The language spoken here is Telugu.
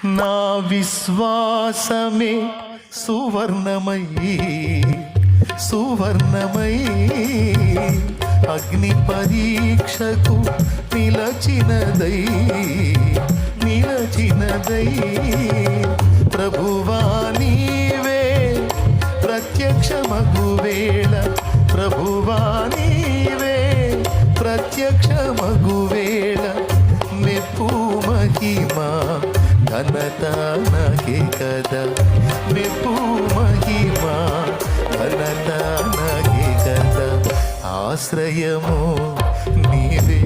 నా విశ్వాసమే సువర్ణమై సువర్ణమై అగ్ని పరీక్షకు నిలచినదై నిలచినదై ప్రభువా నీవే ప్రత్యక్షమగు వేళ ప్రభువా నీవే ప్రత్యక్షమగు వేళ మెప్పు మహిమా ఘనత నాకే కదా మెప్పు మహిమా ఘనత నాకే కదా ఆశ్రయము నీవే